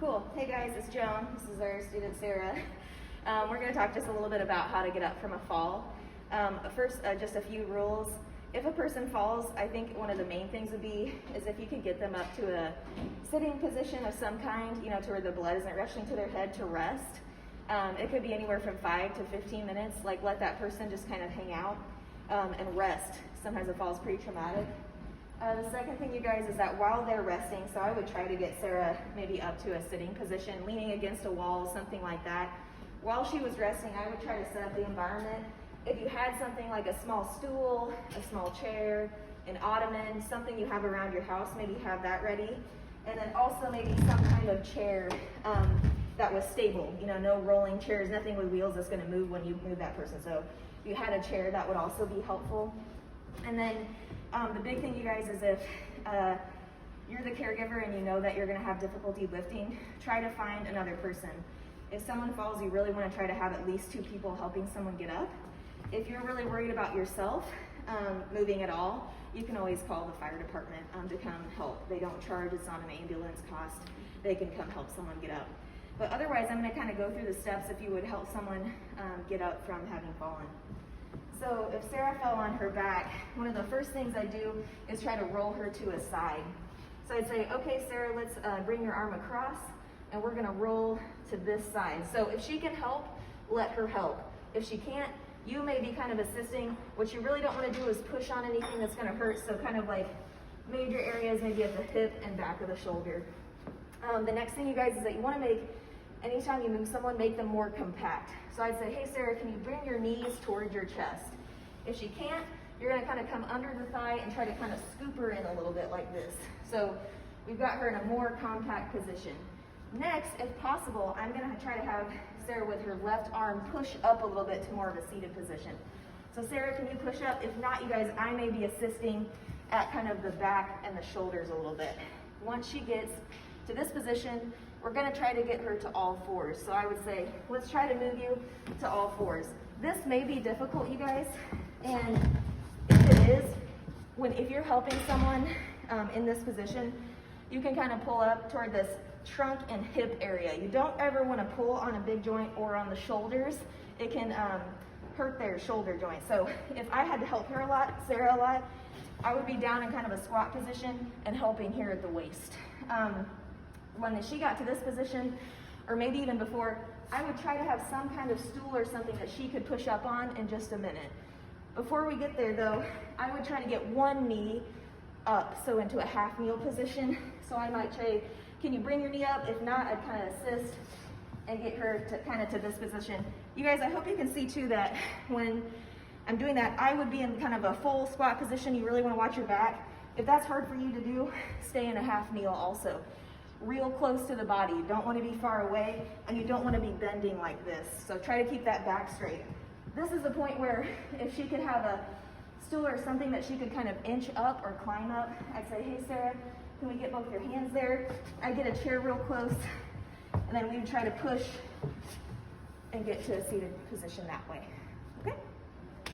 Cool. Hey guys, it's Joan. This is our student Sarah. We're going to talk just a little bit about how to get up from a fall. First, just a few rules. If a person falls, I think one of the main things would be is if you could get them up to a sitting position of some kind, to where the blood isn't rushing to their head to rest. It could be anywhere from 5 to 15 minutes. Like let that person just kind of hang out and rest. Sometimes a fall is pretty traumatic. The second thing, you guys, is that while they're resting, so I would try to get Sarah maybe up to a sitting position, leaning against a wall, something like that. While she was resting, I would try to set up the environment. If you had something like a small stool, a small chair, an ottoman, something you have around your house, maybe have that ready. And then also maybe some kind of chair that was stable, no rolling chairs, nothing with wheels that's gonna move when you move that person. So if you had a chair, that would also be helpful. And then the big thing, you guys, is if you're the caregiver and you know that you're going to have difficulty lifting, try to find another person. If someone falls, you really want to try to have at least 2 people helping someone get up. If you're really worried about yourself moving at all, you can always call the fire department to come help. They don't charge, it's not an ambulance cost. They can come help someone get up. But otherwise, I'm going to kind of go through the steps if you would help someone get up from having fallen. So if Sarah fell on her back, one of the first things I do is try to roll her to a side. So I'd say, okay, Sarah, let's bring your arm across, and we're gonna roll to this side. So if she can help, let her help. If she can't, you may be kind of assisting. What you really don't wanna do is push on anything that's gonna hurt, so kind of like major areas, maybe at the hip and back of the shoulder. The next thing, you guys, is that you wanna make, anytime you move someone, make them more compact. So I'd say, hey Sarah, can you bring your knees towards your chest? If she can't, you're gonna kind of come under the thigh and try to kind of scoop her in a little bit like this. So we've got her in a more compact position. Next, if possible, I'm gonna try to have Sarah with her left arm push up a little bit to more of a seated position. So Sarah, can you push up? If not, you guys, I may be assisting at kind of the back and the shoulders a little bit. Once she gets to this position, we're gonna try to get her to all fours. So I would say, let's try to move you to all fours. This may be difficult, you guys, and if it is, if you're helping someone in this position, you can kind of pull up toward this trunk and hip area. You don't ever wanna pull on a big joint or on the shoulders. It can hurt their shoulder joint. So if I had to help her a lot, Sarah a lot, I would be down in kind of a squat position and helping here at the waist. When she got to this position, or maybe even before, I would try to have some kind of stool or something that she could push up on in just a minute. Before we get there though, I would try to get one knee up, so into a half kneel position. So I might say, can you bring your knee up? If not, I'd kind of assist and get her to kind of to this position. You guys, I hope you can see too that when I'm doing that, I would be in kind of a full squat position. You really want to watch your back. If that's hard for you to do, stay in a half kneel also. Real close to the body. You don't want to be far away, and you don't want to be bending like this. So try to keep that back straight. This is the point where if she could have a stool or something that she could kind of inch up or climb up, I'd say, hey Sarah, can we get both your hands there? I get a chair real close, and then we would try to push and get to a seated position that way.